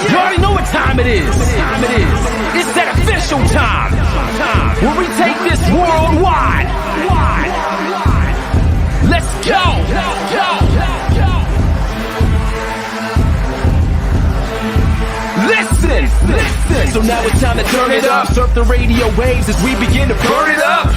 You already know what time it is. It's that official time. Where we take this worldwide. Let's go. Listen. So now it's time to turn it up. Surf the radio waves as we begin to burn it up.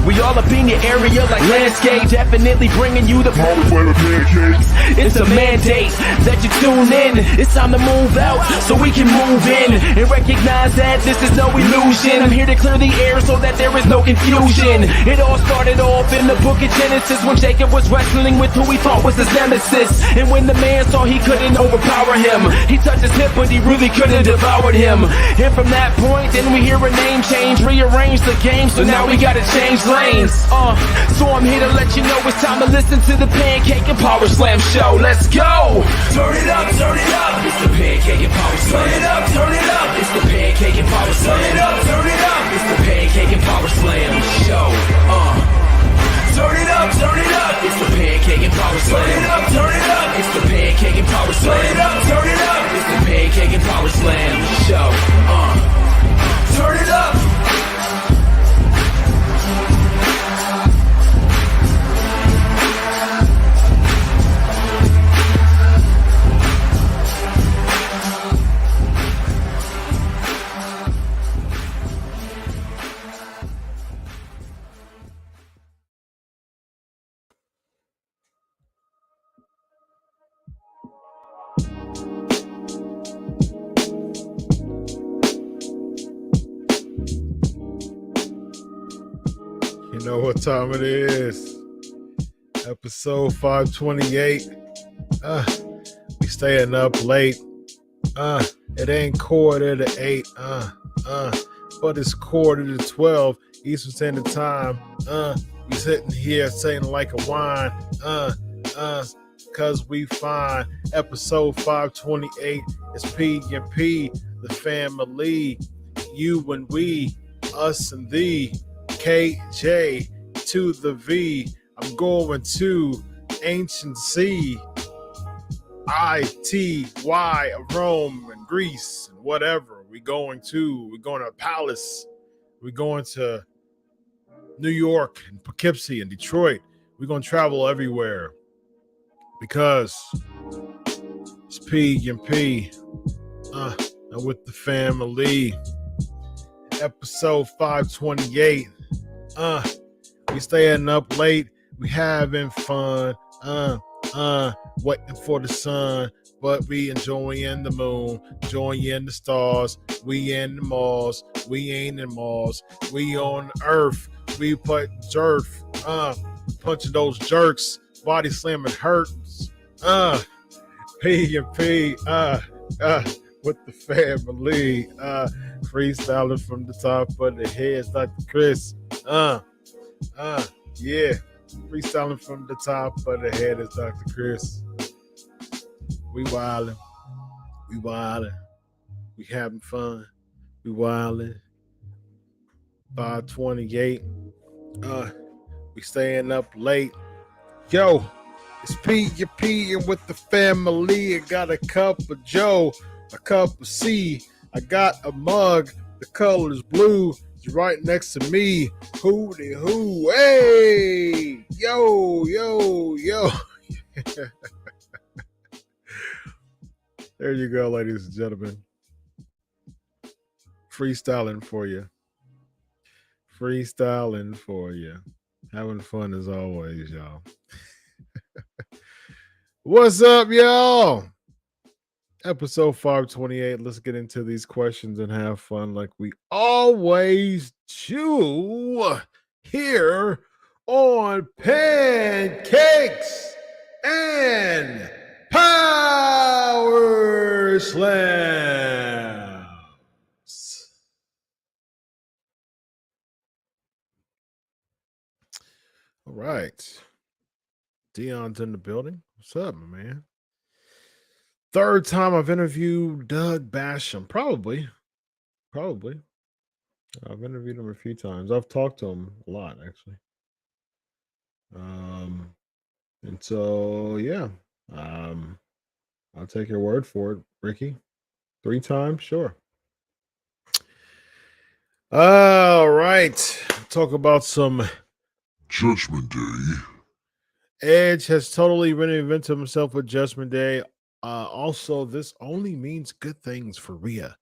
We all up in your area like landscape, definitely bringing you the pancakes. It's a mandate that you tune in. It's time to move out so we can move in and recognize that this is no illusion. I'm here to clear the air so that there is no confusion. It all started off in the book of Genesis when Jacob was wrestling with who he thought was his nemesis. And when the man saw he couldn't overpower him, he touched his hip but he really couldn't devour him. And from that point then we hear a name change, rearrange the game, so now we gotta change lanes. So I'm here to let you know it's time to listen to the Pancake and Powerslam Show. Let's go! Turn it up, it's the Pancake and Powerslam. Turn it up, it's the Pancake and Powerslam. Turn it up, it's the Pancake and Powerslam Show. Turn it up, it's the Pancake and Powerslam. Turn it up, it's the Pancake and Powerslam. Turn it up, it's the Pancake and Powerslam Show. Turn it up. You know what time it is. Episode 528. We staying up late. It ain't quarter to 8. But it's quarter to 12 Eastern Standard Time. We sitting here saying like a wine. Cause we find episode 528 is P and P, the family, you and we, us and thee. KJ to the V. I'm going to ancient sea. ITY, Rome and Greece and whatever. We're going to a palace. We're going to New York and Poughkeepsie and Detroit. We're going to travel everywhere because it's P and P. And with the family. Episode 528. We staying up late, we having fun, waiting for the sun, but we enjoying the moon, enjoying the stars. We in the malls, we ain't in malls. We on earth, we put jerk, punching those jerks, body slamming hurts. P and P, with the family. Freestyling from the top of the head, Dr. Chris. Yeah. Freestyling from the top of the head is Dr. Chris. We wildin'. We wildin'. We having fun. We wildin'. 528. We staying up late. Yo, it's P with the family. I got a cup of Joe, a cup of C. I got a mug. The color's blue. It's right next to me. Hooty hoo. Hey! Yo. There you go, ladies and gentlemen. Freestyling for you. Having fun as always, y'all. What's up, y'all? Episode 528. Let's get into these questions and have fun like we always do here on Pancakes and Powerslams. All right. Dion's in the building. What's up, my man? Third time I've interviewed Doug Basham. Probably. I've interviewed him a few times. I've talked to him a lot, actually. And so, yeah. I'll take your word for it, Ricky. 3 times? Sure. All right. Talk about some Judgment Day. Edge has totally reinvented himself with Judgment Day. Also, this only means good things for Rhea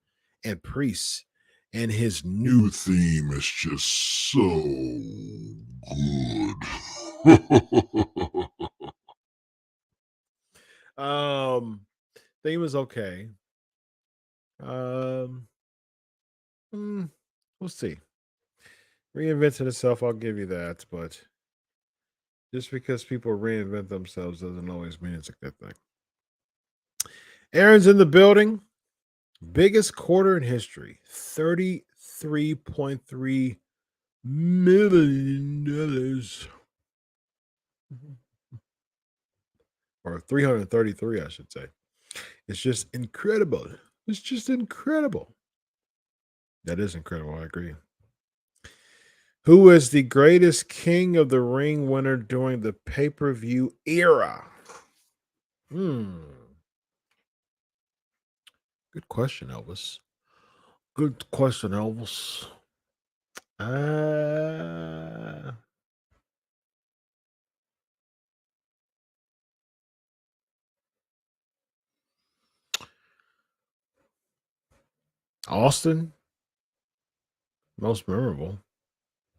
and Priest, and his New theme is just so good. theme is okay. We'll see. Reinvented itself, I'll give you that, but just because people reinvent themselves doesn't always mean it's a good thing. Aaron's in the building. Biggest quarter in history, $33.3 million. Or 333, I should say. It's just incredible. It's just incredible. That is incredible, I agree. Who is the greatest King of the Ring winner during the pay-per-view era? Good question, Elvis. Good question, Elvis. Austin, most memorable.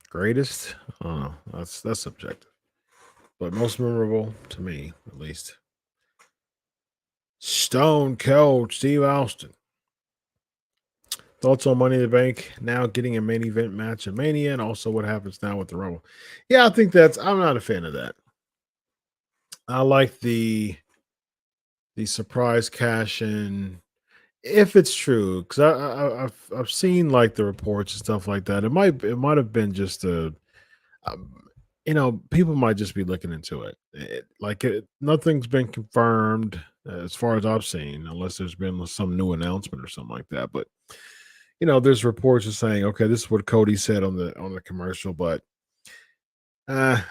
Greatest? That's subjective. But most memorable to me, at least. Stone Cold Steve Austin. Thoughts on Money in the Bank now getting a main event match at Mania, and also what happens now with the Rumble. Yeah, I think I'm not a fan of that. I like the surprise cash in, if it's true, because I've seen like the reports and stuff like that. It might have been just people might just be looking into it. Nothing's been confirmed as far as I've seen, unless there's been some new announcement or something like that. But there's reports of saying, okay, this is what Cody said on the commercial, but I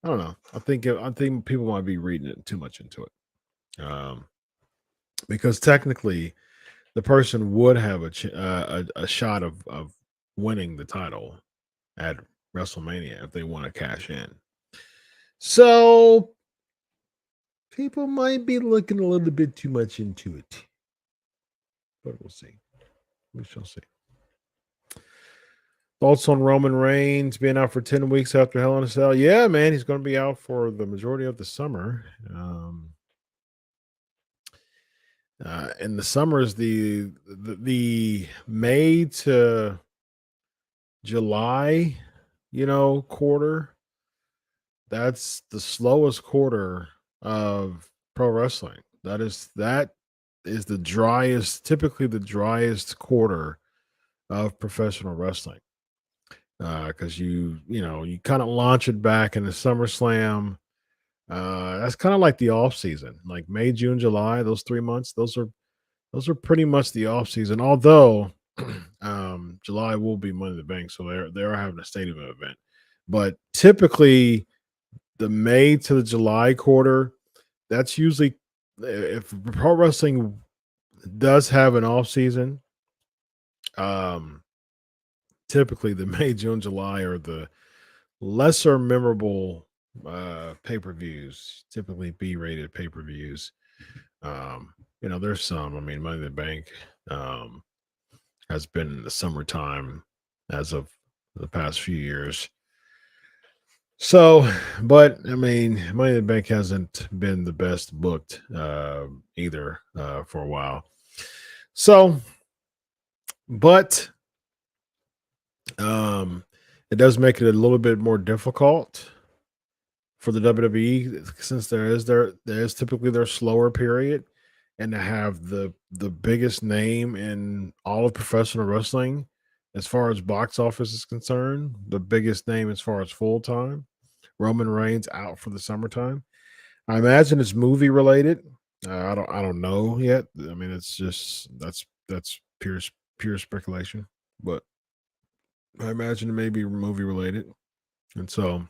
don't know. I think people might be reading it too much into it, because technically, the person would have a shot of winning the title at WrestleMania if they want to cash in. So people might be looking a little bit too much into it, but we'll see. We shall see. Thoughts on Roman Reigns being out for 10 weeks after Hell in a Cell? Yeah, man, he's going to be out for the majority of the summer. In the summer is the May to July, quarter. That's the slowest quarter of pro wrestling. That is the driest, typically the driest quarter of professional wrestling. Because you kind of launch it back in the SummerSlam. That's kind of like the off season, like May, June, July. Those 3 months, those are pretty much the off season. Although July will be Money in the Bank, so they're having a stadium event. But typically, the May to the July quarter, that's usually if pro wrestling does have an off season. Um, Typically, the May, June, July are the lesser memorable pay-per-views, typically B-rated pay-per-views. There's some. I mean, Money in the Bank um, has been in the summertime as of the past few years. So, but I mean, Money in the Bank hasn't been the best booked either for a while. So, but it does make it a little bit more difficult for the WWE since there is typically their slower period, and to have the biggest name in all of professional wrestling as far as box office is concerned, the biggest name as far as full time, Roman Reigns out for the summertime. I imagine it's movie related. I don't know yet. I mean, it's just that's pure speculation, but I imagine it may be movie related. And so,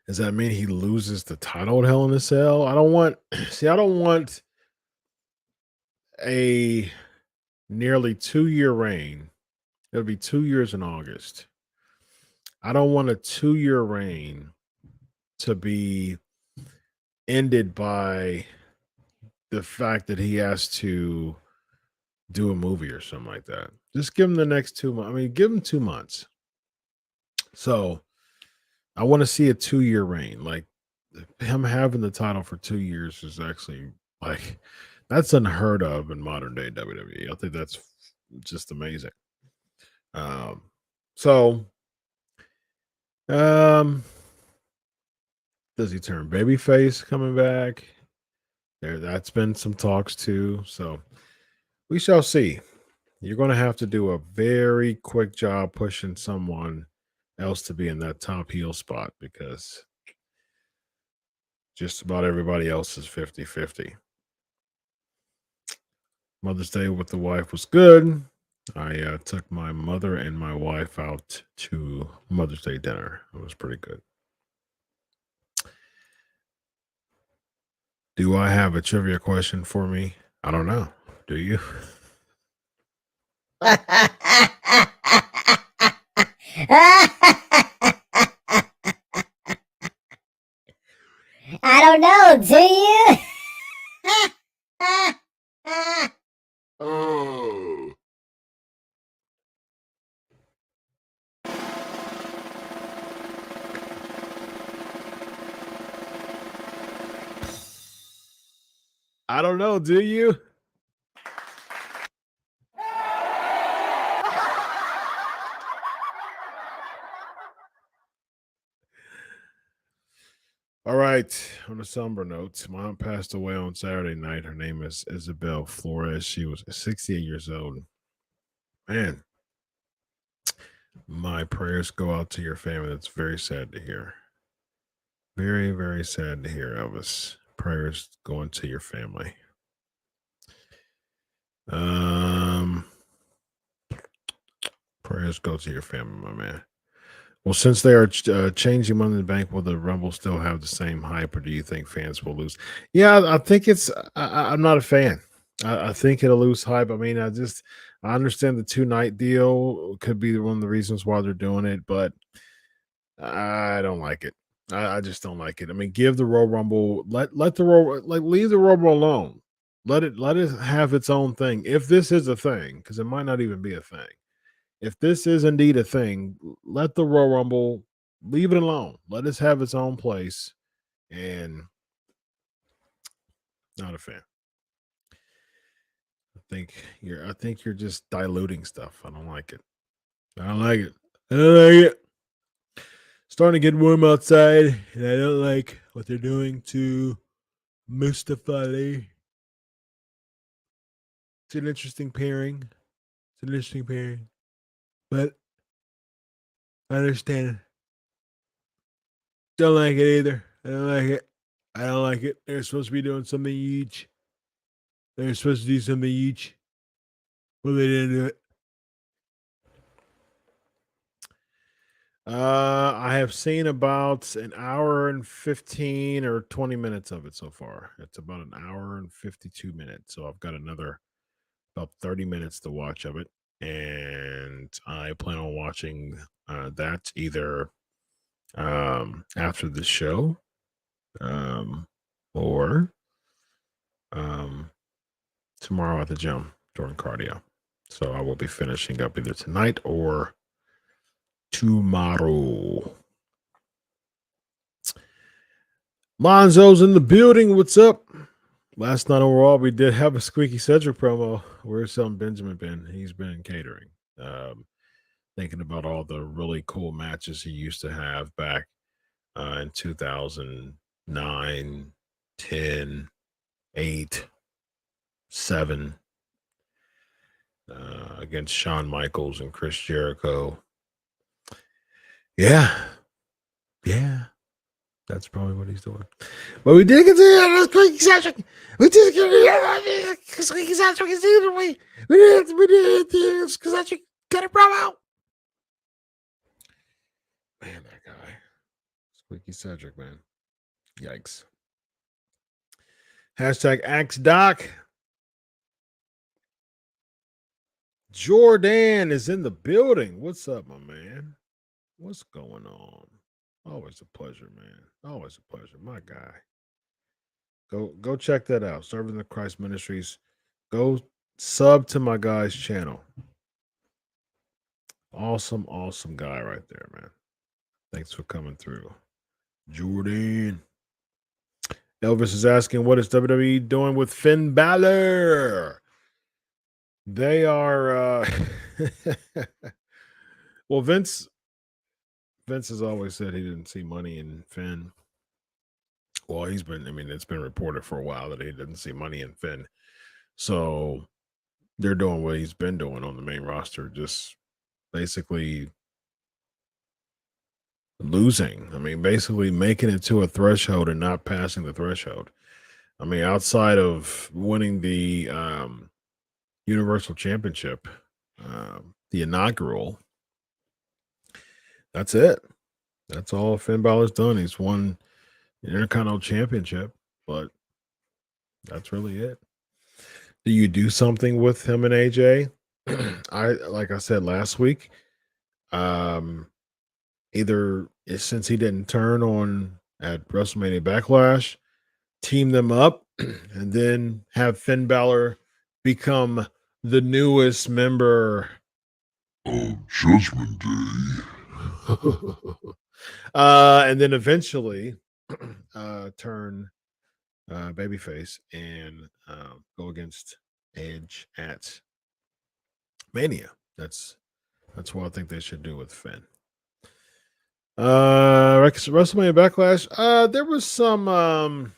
does that mean he loses the title at Hell in a Cell? I don't want I don't want a nearly 2-year reign. It'll be 2 years in August. I don't want a 2-year reign to be ended by the fact that he has to do a movie or something like that. Just give him the next 2 months. I mean, give him 2 months. So I want to see a 2-year reign. Like him having the title for 2 years is actually like that's unheard of in modern day WWE. I think that's just amazing. So does he turn babyface coming back? That's been some talks too. So we shall see. You're going to have to do a very quick job pushing someone else to be in that top heel spot because just about everybody else is 50-50. Mother's Day with the wife was good. I took my mother and my wife out to Mother's Day dinner. It was pretty good. Do I have a trivia question for me? I don't know. Do you? I don't know, do you? Oh. I don't know. Do you? All right. On a somber note, my aunt passed away on Saturday night. Her name is Isabel Flores. She was 68 years old. Man, my prayers go out to your family. That's very sad to hear. Very, very sad to hear, Elvis. Prayers going to your family. Prayers go to your family, my man. Well, since they are changing Money in the Bank, will the Rumble still have the same hype, or do you think fans will lose? Yeah, I think it's. I'm not a fan. I think it'll lose hype. I mean, I understand the 2-night deal could be one of the reasons why they're doing it, but I don't like it. I just don't like it. I mean, give the Royal Rumble, let the Royal, like, leave the Royal Rumble alone. Let it have its own thing. If this is a thing, because it might not even be a thing. If this is indeed a thing, let the Royal Rumble, leave it alone. Let us have its own place. And not a fan. I think you're just diluting stuff. I don't like it. I don't like it. I don't like it. Starting to get warm outside, and I don't like what they're doing to Mustafa Ali. It's an interesting pairing. But I understand. Don't like it either. I don't like it. They're supposed to be doing something each. They're supposed to do something each. Well, they didn't do it. I have seen about an hour and 15 or 20 minutes of it so far. It's about an hour and 52 minutes. So I've got another about 30 minutes to watch of it. And I plan on watching that either after the show or tomorrow at the gym during cardio. So I will be finishing up either tonight or tomorrow. Lonzo's in the building. What's up? Last night overall, we did have a Squeaky Cedric promo. Where's Benjamin been? He's been catering. Thinking about all the really cool matches he used to have back in 2009, 10, 8, 7 against Shawn Michaels and Chris Jericho. Yeah. That's probably what he's doing. But we did consider Squeaky Cedric. We did consider Squeaky Cedric is either way. We did because Cedric got a promo. Man, that guy. Squeaky Cedric, man. Yikes. Hashtag AxeDoc. Jordan is in the building. What's up, my man? What's going on? Always a pleasure, man. Always a pleasure. My guy. Go check that out. Serving the Christ Ministries. Go sub to my guy's channel. Awesome guy right there, man. Thanks for coming through. Jordan. Elvis is asking, what is WWE doing with Finn Balor? They are well, Vince has always said he didn't see money in Finn. Well, it's been reported for a while that he didn't see money in Finn. So they're doing what he's been doing on the main roster, just basically losing. Basically making it to a threshold and not passing the threshold. Outside of winning the Universal Championship, the inaugural, that's it. That's all Finn Balor's done. He's won the Intercontinental Championship, but that's really it. Do you do something with him and AJ? Like I said last week, either since he didn't turn on at WrestleMania Backlash, team them up and then have Finn Balor become the newest member of Judgment Day. And then eventually turn babyface and go against Edge at Mania. That's what I think they should do with Finn. WrestleMania Backlash. There was some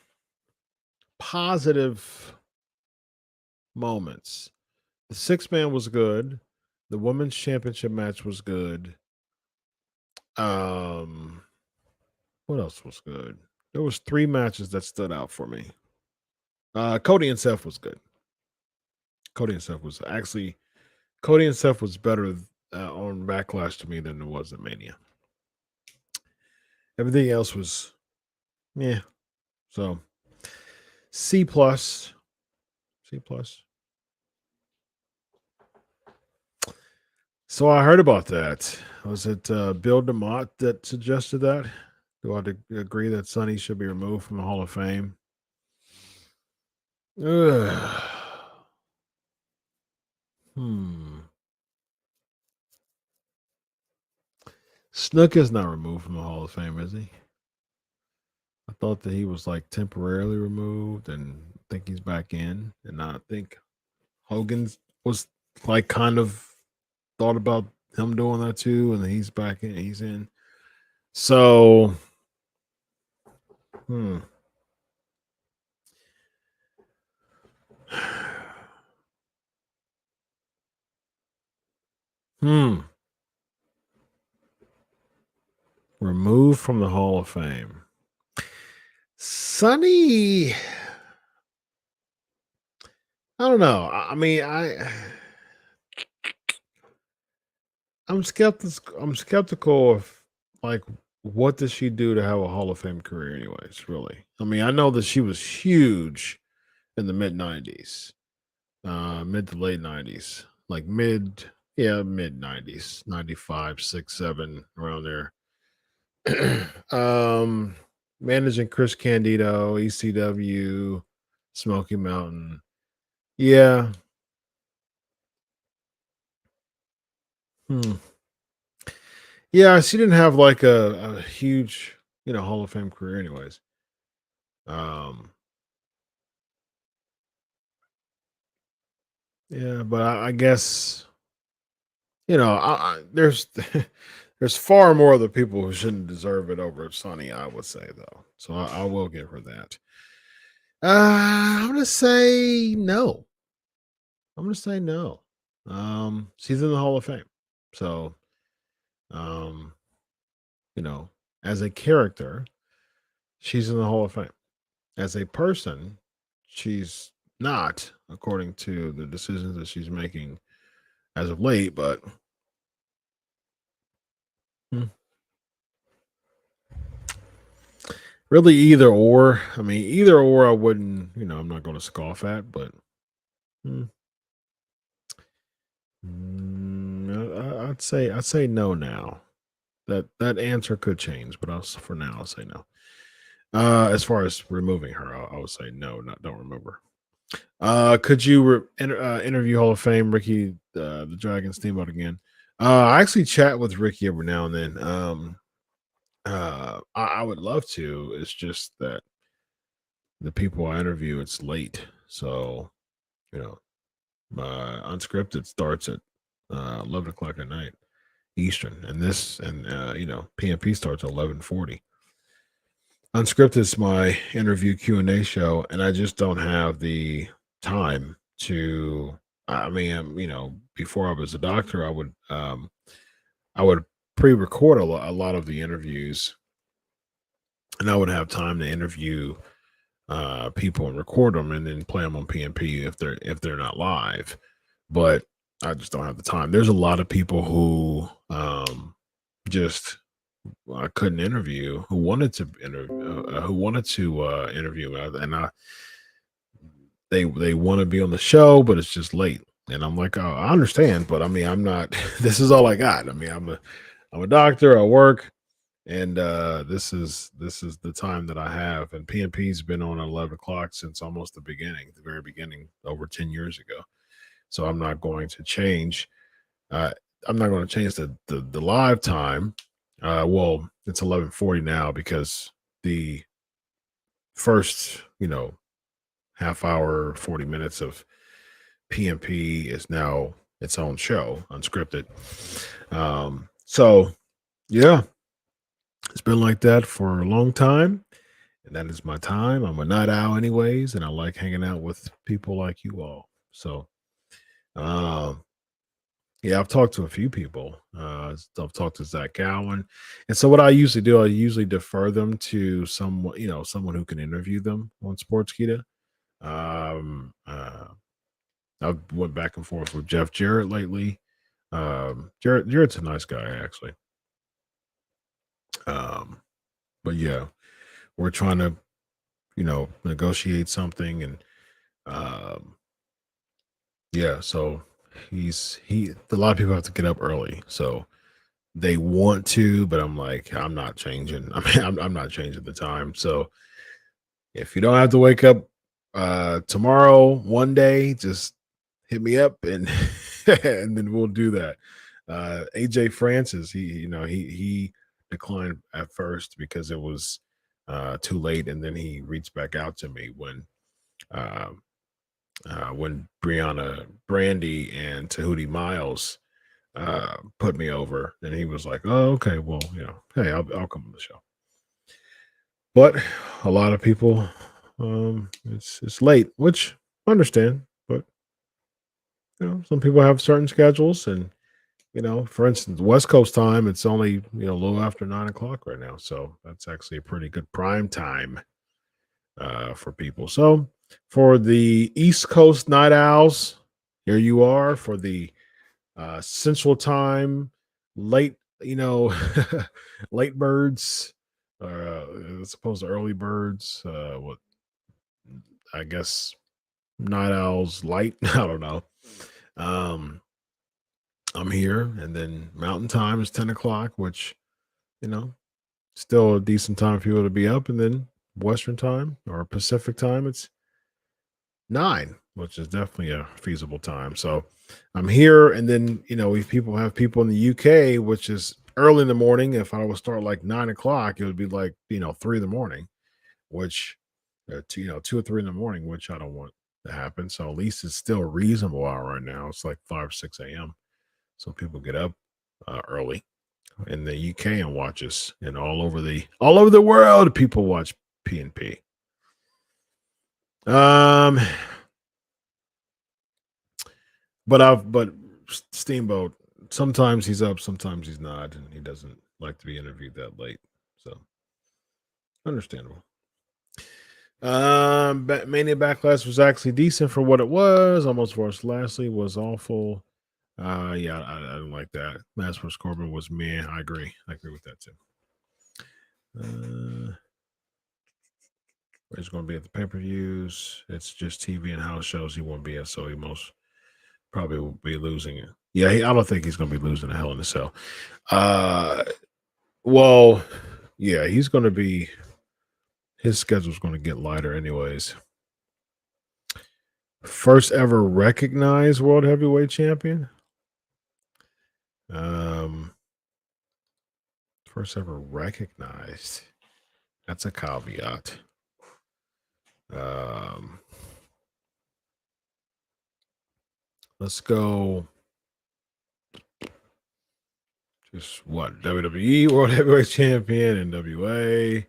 positive moments. The 6-man was good. The women's championship match was good. What else was good? There was 3 matches that stood out for me. Cody and Seth was good. Cody and Seth was better on Backlash to me than it was at Mania. Everything else was, yeah. So C+. So I heard about that. Was it Bill DeMott that suggested that? Do I agree that Sonny should be removed from the Hall of Fame? Snook is not removed from the Hall of Fame, is he? I thought that he was like temporarily removed, and I think he's back in. And I think Hogan was like kind of thought about him doing that too, and he's back in. He's in. So, Removed from the Hall of Fame. Sonny, I don't know. I mean, I'm skeptical. I'm skeptical of like what does she do to have a Hall of Fame career, anyways. Really, I mean, I know that she was huge in the mid '90s, mid to late '90s, like mid 90s, '95, '6, '7, around there. um, Managing Chris Candido, ECW, Smoky Mountain. Yeah. Hmm. Yeah, she didn't have like a huge, Hall of Fame career, anyways. Um, yeah, but I guess there's there's far more other people who shouldn't deserve it over Sonny. I would say though, so I will give her that. I'm gonna say no. I'm gonna say no. She's in the Hall of Fame, so um, you know, as a character, she's in the Hall of Fame. As a person, she's not, according to the decisions that she's making as of late. But hmm, really, either or. I mean, either or, I wouldn't. I'm not going to scoff at, but hmm, I'd say no now. That answer could change, but for now I'll say no. As far as removing her, I would say no, not don't remove her. Could you interview Hall of Fame Ricky the Dragon Steamboat again? I actually chat with Ricky every now and then. I would love to. It's just that the people I interview, it's late, so you know, unscripted starts at 11 o'clock at night Eastern, and PMP starts at 11:40. Unscripted is my interview Q&A show, and I just don't have the time to. I mean, before I was a doctor, I would pre-record a lot of the interviews, and I would have time to interview people and record them, and then play them on PMP if they're not live. But I just don't have the time. There's a lot of people who just I couldn't interview who wanted to interview, and they want to be on the show, but it's just late. And I'm like, oh, I understand, but I mean, I'm not. This is all I got. I mean, I'm a doctor. I work, and this is the time that I have. And PNP's been on at 11 o'clock since almost the very beginning, over 10 years ago. So I'm not going to change. I'm not going to change the live time. Well, it's 11:40 now because the first, half hour, 40 minutes of PMP is now its own show, unscripted. So yeah, it's been like that for a long time, and that is my time. I'm a night owl anyways, and I like hanging out with people like you all. So yeah, I've talked to a few people. I've talked to Zach Gowen, and so what I usually do, I usually defer them to someone who can interview them on Sportskeeda. Um, uh, I've went back and forth with Jeff Jarrett lately. Jarrett's a nice guy, actually. Um, but yeah, we're trying to, negotiate something, and um, yeah, so a lot of people have to get up early, so they want to, but I'm like, I'm not changing. I mean, I'm not changing the time. So if you don't have to wake up tomorrow, one day, just hit me up, and and then we'll do that. AJ Francis, he declined at first because it was too late, and then he reached back out to me uh, when Brianna Brandy and Tahuti Miles put me over, and he was like, "Oh, okay, well, hey, I'll come on the show." But a lot of people, it's late, which I understand. But some people have certain schedules, and For instance, West Coast time, it's only, a little after 9 o'clock right now. So that's actually a pretty good prime time for people. So for the East Coast night owls, here you are. For the Central Time late, late birds, as opposed to early birds. What I guess night owls light. I don't know. Um, I'm here, and then Mountain Time is 10 o'clock, which still a decent time for people to be up, and then Western Time or Pacific Time, it's 9, which is definitely a feasible time. So I'm here, and then if people have people in the UK, which is early in the morning. If I would start like 9 o'clock, it would be like 3 in the morning, which 2 or 3 in the morning, which I don't want to happen. So at least it's still a reasonable hour right now. It's like 5 6 a.m. So people get up early in the UK and watch us, and all over the world, people watch P&P. But Steamboat, sometimes he's up, sometimes he's not, and he doesn't like to be interviewed that late. So understandable. Mania Backlash was actually decent for what it was. Almost Force Lashley was awful. Yeah, I don't like that. Mass vs. Corbin was meh. I agree with that too. He's going to be at the pay-per-views. It's just TV and house shows he won't be at, so he most probably will be losing it. Yeah, I don't think he's going to be losing a Hell in a Cell. Well, yeah, he's going to be. His schedule's going to get lighter, anyways. First ever recognized World Heavyweight Champion. First ever recognized. That's a caveat. Let's go. Just what? WWE World Heavyweight Champion, NWA.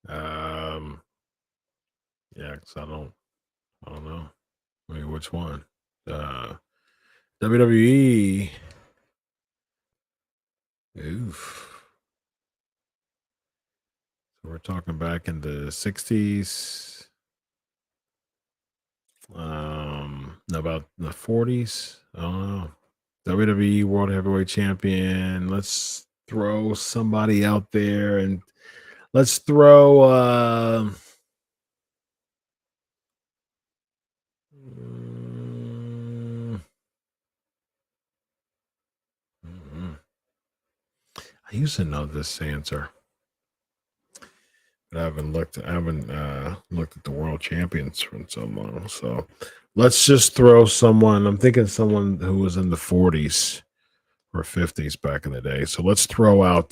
Yeah, because I don't know. I mean, which one? WWE. Oof. So we're talking back in the 60s. About the 40s. I don't know. WWE World Heavyweight Champion. Let's throw somebody out there, and let's throw I used to know this answer, but I haven't looked at the world champions for so long. So let's just throw someone. I'm thinking someone who was in the 40s or 50s back in the day. So let's throw out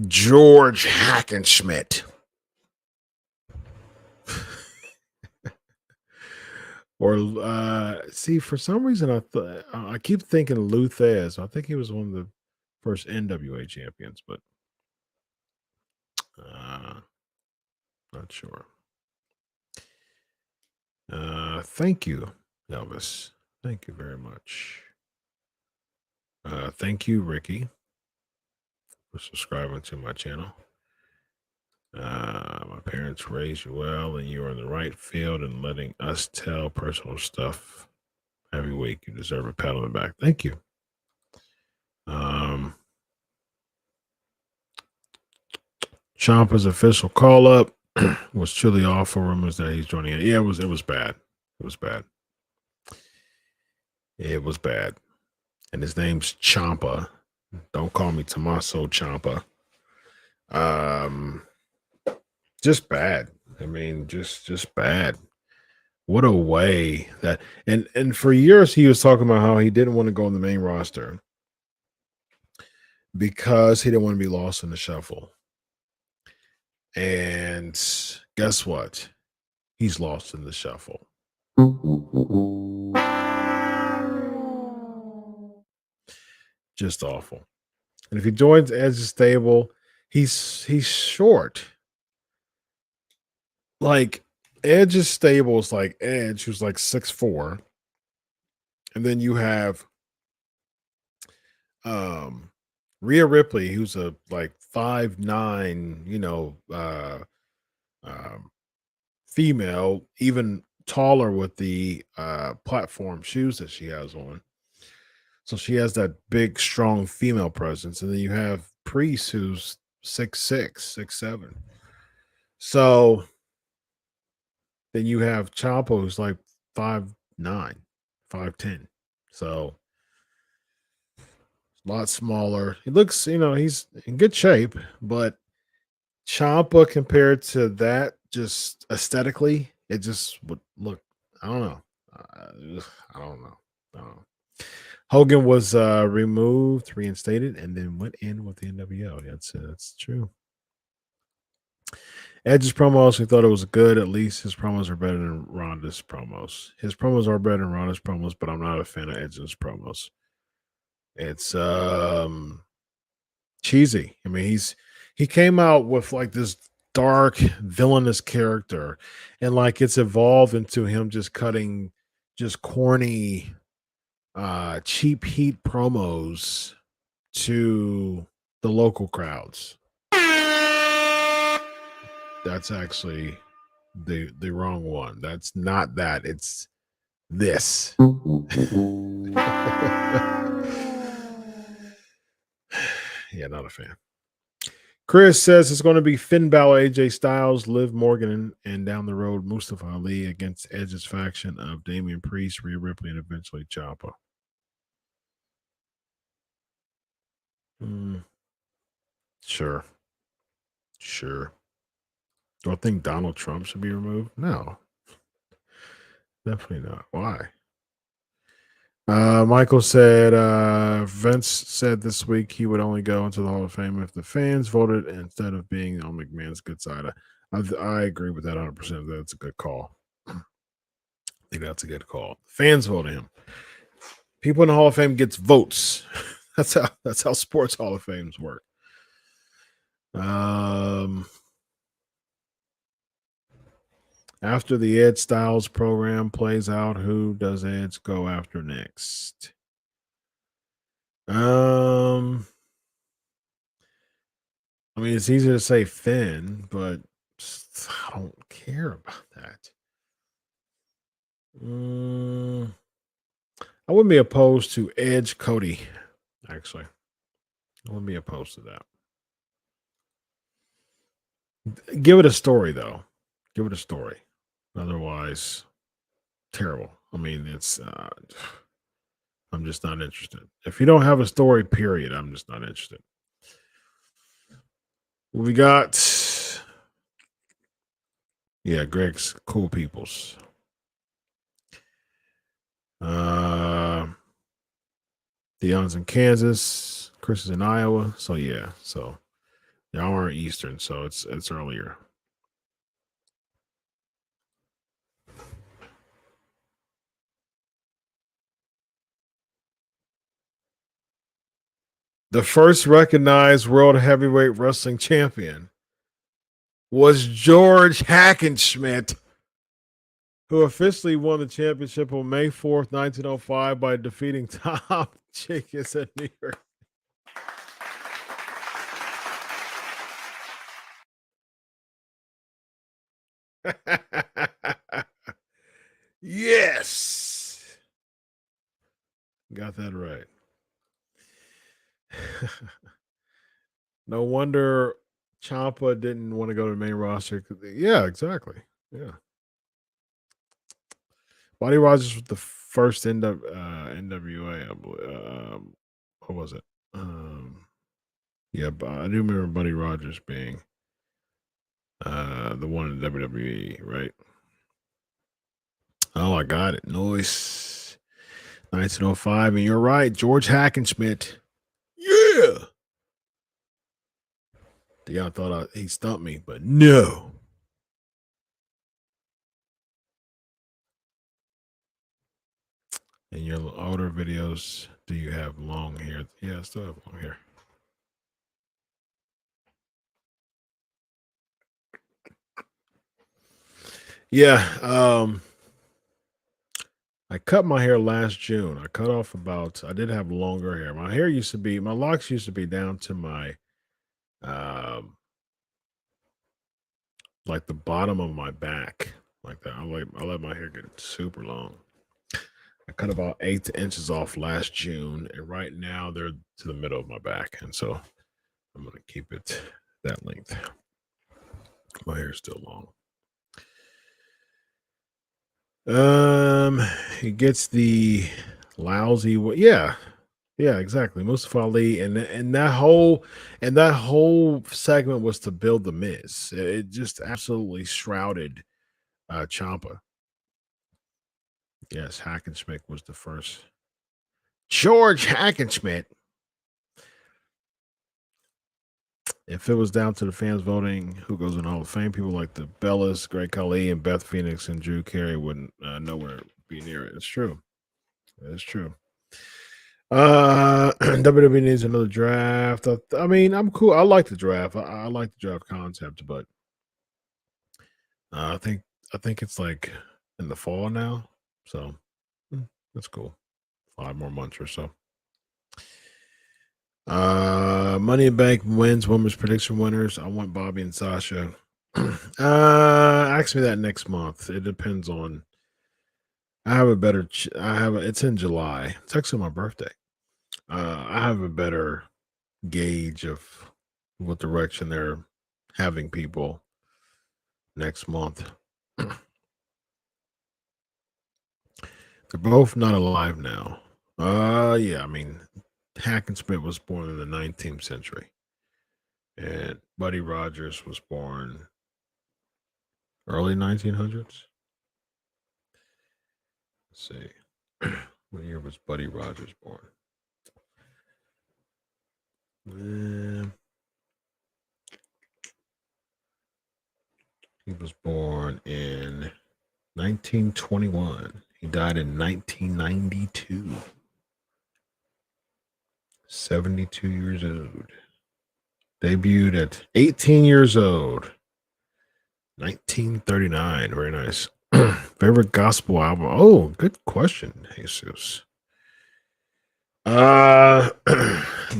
George Hackenschmidt. Or see, for some reason I keep thinking Luthez. I think he was one of the first NWA champions, but not sure. Thank you, Elvis. Thank you very much. Thank you, Ricky, for subscribing to my channel. My parents raised you well, and you are in the right field and letting us tell personal stuff every week. You deserve a pat on the back. Thank you. Ciampa's official call up was truly awful. Rumors that he's joining it. Yeah, it was bad. It was bad. It was bad. And his name's Ciampa. Don't call me Tommaso Ciampa. Just bad. I mean, just bad. What a way that and for years he was talking about how he didn't want to go on the main roster because he didn't want to be lost in the shuffle. And guess what? He's lost in the shuffle. Just awful. And if he joins Edge's stable, he's short. Like, Edge's stable is like Edge, who's like 6'4", and then you have Rhea Ripley, who's a like 5'9", female, even taller with the platform shoes that she has on. So she has that big, strong female presence. And then you have Priest, who's 6'6", 6'7". So then you have Ciampa, who's like 5'9", 5'10". So a lot smaller. He looks, he's in good shape, but Ciampa compared to that, just aesthetically, it just would look. I don't know. I don't know. I don't know. Hogan was removed, reinstated, and then went in with the NWO. That's true. Edge's promos, we thought it was good. At least his promos are better than Ronda's promos. His promos are better than Ronda's promos, but I'm not a fan of Edge's promos. It's cheesy. I mean, he came out with like this dark villainous character, and like it's evolved into him just cutting just corny cheap heat promos to the local crowds. That's actually the wrong one. That's not that. It's this. Yeah, not a fan. Chris says it's going to be Finn Balor, AJ Styles, Liv Morgan, and down the road Mustafa Ali against Edge's faction of Damian Priest, Rhea Ripley, and eventually Ciampa. Sure. Do I think Donald Trump should be removed? No. Definitely not. Why? Michael said Vince said this week he would only go into the Hall of Fame if the fans voted instead of being on McMahon's good side. I agree with that 100%. That's a good call. I think that's a good call. Fans voted him. People in the Hall of Fame gets votes. That's how sports Hall of Fames work. After the Ed Styles program plays out, who does Edge go after next? I mean, it's easier to say Finn, but I don't care about that. I wouldn't be opposed to Edge Cody, actually. I wouldn't be opposed to that. Give it a story, though. Give it a story. Otherwise, terrible. I mean, it's I'm just not interested. If you don't have a story, period, I'm just not interested. We got, Greg's Cool Peoples. Dion's in Kansas. Chris is in Iowa. So so y'all are Eastern, so it's earlier. The first recognized World Heavyweight Wrestling Champion was George Hackenschmidt, who officially won the championship on May 4th, 1905 by defeating Tom Jenkins at New York. Yes. Got that right. No wonder Ciampa didn't want to go to the main roster. Yeah, exactly. Yeah. Buddy Rogers was the first NWA, I believe. What was it? But I do remember Buddy Rogers being the one in WWE, right? Oh, I got it. Noise. 1905. And you're right. George Hackenschmidt. Yeah. Y'all thought he stumped me, but no. In your older videos, do you have long hair? Yeah, I still have long hair. Yeah. I cut my hair last June. I cut off I did have longer hair. My locks used to be down to my, um, like the bottom of my back, like that. I let my hair get super long. I cut about 8 inches off last June, and right now they're to the middle of my back, and so I'm gonna keep it that length. My hair's still long. He gets the lousy. Yeah, yeah, exactly. Mustafa Ali, and that whole segment was to build the Miz. It just absolutely shrouded Ciampa. Yes, Hackenschmidt was the first. George Hackenschmidt. If it was down to the fans voting who goes in the Hall of Fame, people like the Bellas, Great Khali, and Beth Phoenix and Drew Carey wouldn't nowhere be near it. It's true. It's true. WWE needs another draft. I mean, I'm cool. I like the draft. I like the draft concept, but I think it's like in the fall now. So that's cool. 5 more months or so. Money in Bank wins women's prediction winners. I want Bobby and Sasha. Ask me that next month. It depends on. I have a better. It's in July. It's actually my birthday. I have a better gauge of what direction they're having people next month. They're both not alive now. Yeah, I mean, Hackenschmidt was born in the 19th century, and Buddy Rogers was born early 1900s. Let's see, what year was Buddy Rogers born? He was born in 1921. He died in 1992. 72 years old. Debuted at 18 years old. 1939. Very nice. Favorite gospel album? Oh, good question, Jesus.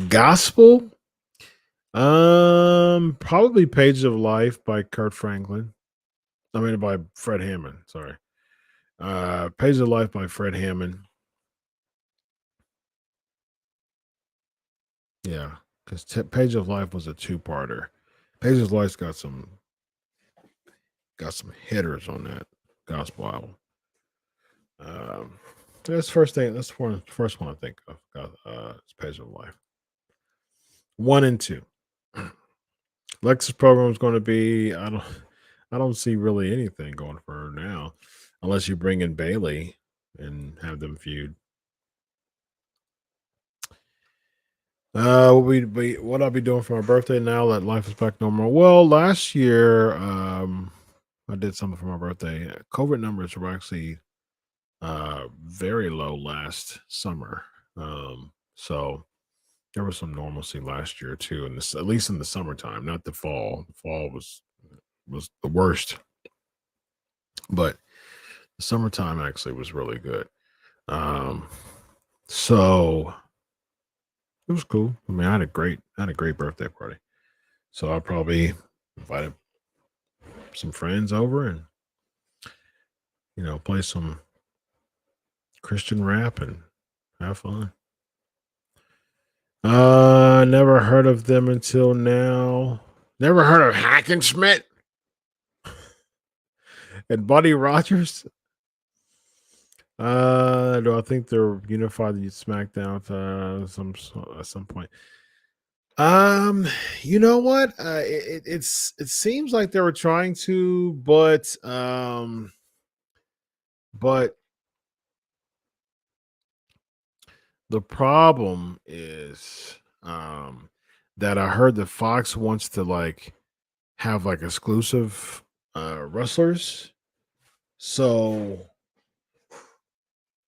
Gospel? Probably Pages of Life by Kurt Franklin. I mean, by Fred Hammond. Sorry. Pages of Life by Fred Hammond. Yeah, because Page of Life was a two-parter. Page of Life's got some hitters on that gospel album. That's the first thing. That's the first one I think of. It's Page of Life. 1 and 2. Lex's program is going to be. I don't see really anything going for her now, unless you bring in Bailey and have them feud. What I'll be doing for my birthday now that life is back normal. Well, last year, I did something for my birthday. COVID numbers were actually very low last summer. So there was some normalcy last year too, and at least in the summertime, not the fall. The fall was the worst, but the summertime actually was really good. So it was cool. I mean, I had a great birthday party. So I'll probably invite some friends over and play some Christian rap and have fun. Never heard of them until now. Never heard of Hackenschmidt and Buddy Rogers. Do I think they're unified in SmackDown at some point? You know what? It seems like they were trying to, but the problem is that I heard that Fox wants to have exclusive wrestlers. So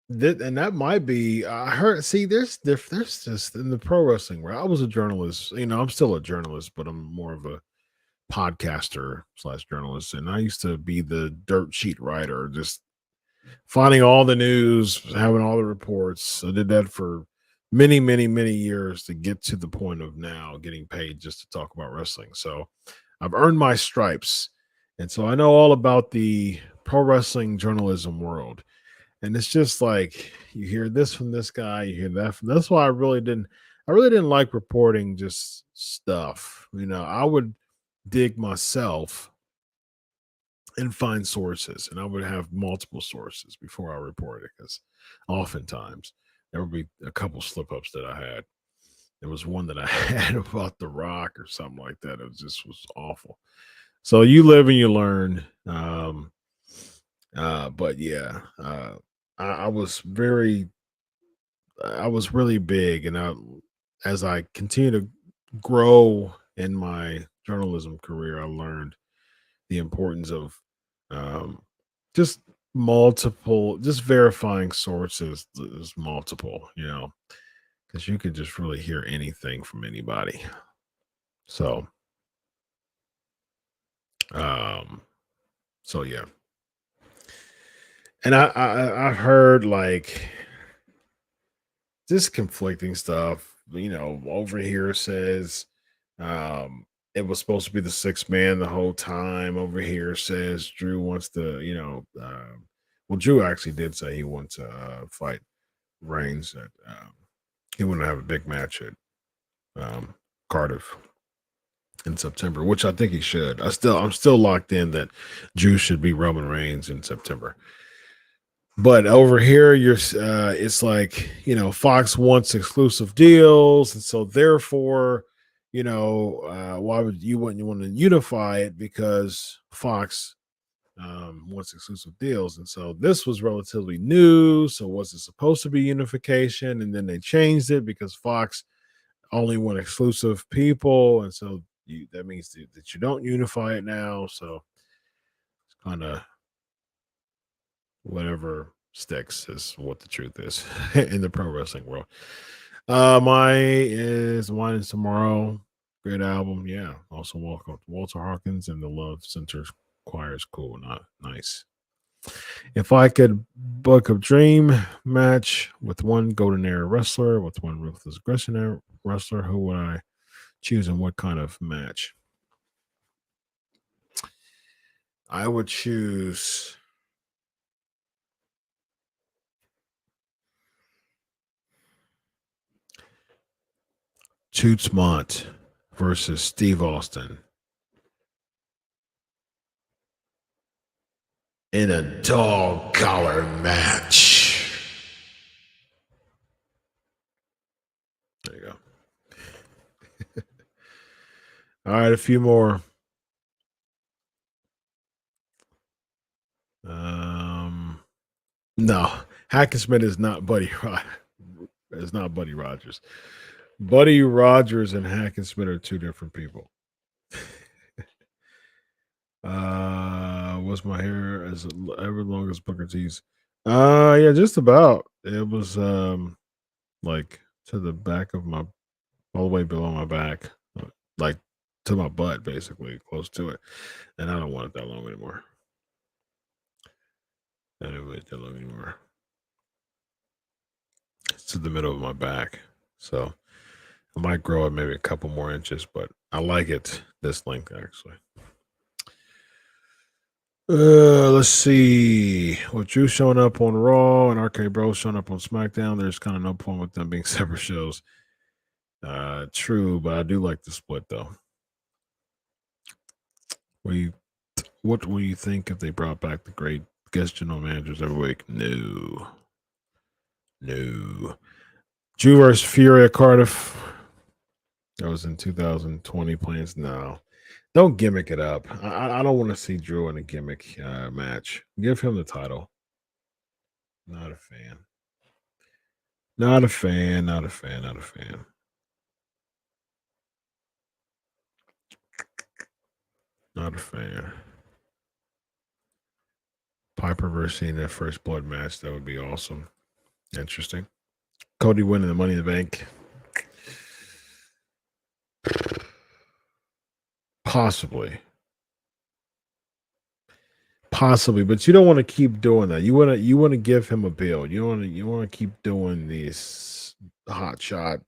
that might be. I heard. See, there's just in the pro wrestling where I was a journalist. I'm still a journalist, but I'm more of a podcaster / journalist, and I used to be the dirt sheet writer, just finding all the news, having all the reports. I did that for many, many, many years to get to the point of now getting paid just to talk about wrestling. So I've earned my stripes. And so I know all about the pro wrestling journalism world. And it's just like you hear this from this guy, you hear that from that's why I really didn't like reporting just stuff. I would dig myself and find sources, and I would have multiple sources before I report it, because oftentimes there would be a couple slip-ups that I had. There was one that I had about The Rock or something like that. It was awful. So you live and you learn. But yeah, I was really big, and as I continue to grow in my journalism career, I learned the importance of just verifying sources is multiple, because you could just really hear anything from anybody. So yeah. And I've heard like just conflicting stuff. Over here says it was supposed to be the sixth man the whole time. Over here says Drew wants to, well, Drew actually did say he wants to fight Reigns. That he wanted to have a big match at Cardiff in September, which I think he should. I'm still locked in that Drew should be Roman Reigns in September. But over here, it's like, Fox wants exclusive deals, and so therefore, why would you want to unify it, because Fox wants exclusive deals. And so this was relatively new. So was it supposed to be unification? And then they changed it because Fox only want exclusive people. And so that means that you don't unify it now. So it's kind of whatever sticks is what the truth is in the pro wrestling world. Mine is Tomorrow. Great album. Yeah. Also welcome Walter Hawkins and the Love Center Choir is cool. Not nice. If I could book a dream match with one golden era wrestler, with one ruthless aggression era wrestler, who would I choose and what kind of match? I would choose Toots Mont versus Steve Austin in a dog collar match. There you go. All right, a few more. No, Hackensmith is not Buddy Rogers. It's not Buddy Rogers. Buddy Rogers and Hackensmith are two different people. Was my hair as ever long as Booker T's? Yeah, just about. It was like to the back of all the way below my back, like to my butt, basically, close to it. And I don't want it that long anymore. I don't want it that long anymore. It's to the middle of my back, so I might grow it maybe a couple more inches, but I like it this length actually. Let's see. With Drew showing up on Raw and RK Bro showing up on SmackDown, there's kind of no point with them being separate shows. True, but I do like the split though. What will you think if they brought back the great guest general managers every week? No. Drew versus Fury at Cardiff. That was in 2020 plans. No. Don't gimmick it up. I don't want to see Drew in a gimmick match. Give him the title. Not a fan. Not a fan. Piper versus Cena, that first blood match. That would be awesome. Interesting. Cody winning the Money in the Bank. Possibly, but you don't want to keep doing that. You want to give him a build. You want to keep doing these hot shot.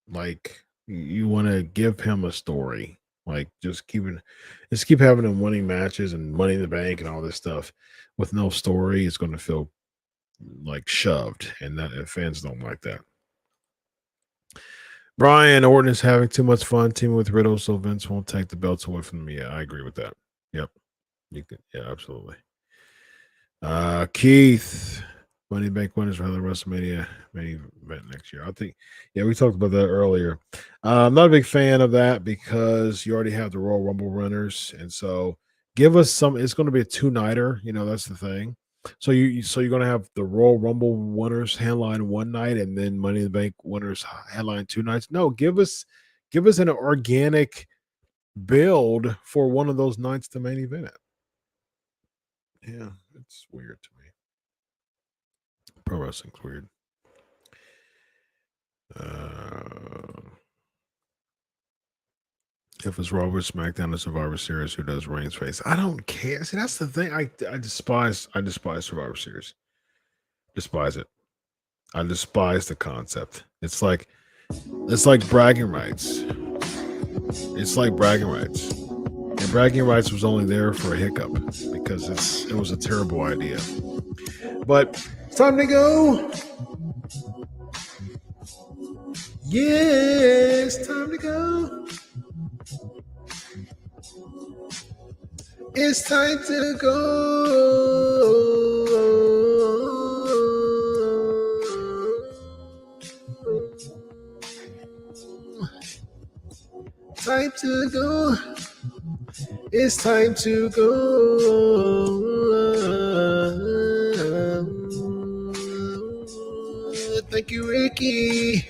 Like you want to give him a story. Like just keep having him winning matches and Money in the Bank and all this stuff with no story. It's going to feel like shoved, and fans don't like that. Brian Orton is having too much fun teaming with Riddle, so Vince won't take the belts away from them. Yeah, I agree with that. Yep. Yeah, absolutely. Keith, Money in the Bank winners rather WrestleMania main event next year. I think, yeah, we talked about that earlier. I'm not a big fan of that because you already have the Royal Rumble runners, and so give us some. It's going to be a 2-nighter. That's the thing. So you're going to have the Royal Rumble winners headline one night, and then Money in the Bank winners headline 2 nights. No, give us an organic build for one of those nights to main event it. Yeah, it's weird to me. Pro wrestling's weird. If it's Raw vs. SmackDown or Survivor Series, who does Reigns face? I don't care. See, that's the thing. I despise Survivor Series. Despise it. I despise the concept. It's like bragging rights. It's like bragging rights. And bragging rights was only there for a hiccup because it was a terrible idea. But it's time to go. Yes, time to go. It's time to go. Time to go. It's time to go. Thank you, Ricky.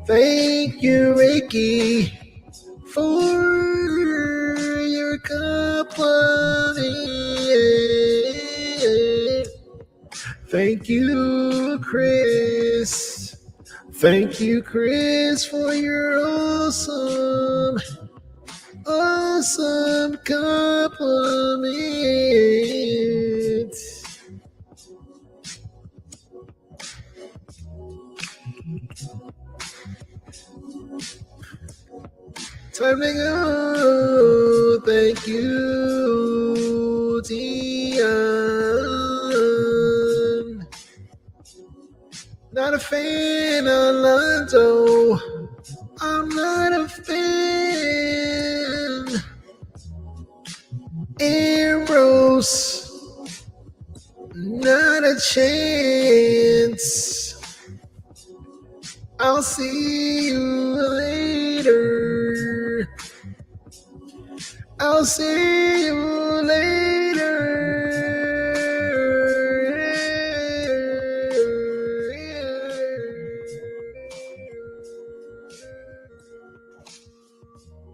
Thank you, Ricky, for your compliment. Thank you, Chris. Thank you, Chris, for your awesome compliment. Time to go. Thank you, Dion. Not a fan of Lonzo. I'm not a fan. Ambrose. Not a chance. I'll see you later. I'll see you later.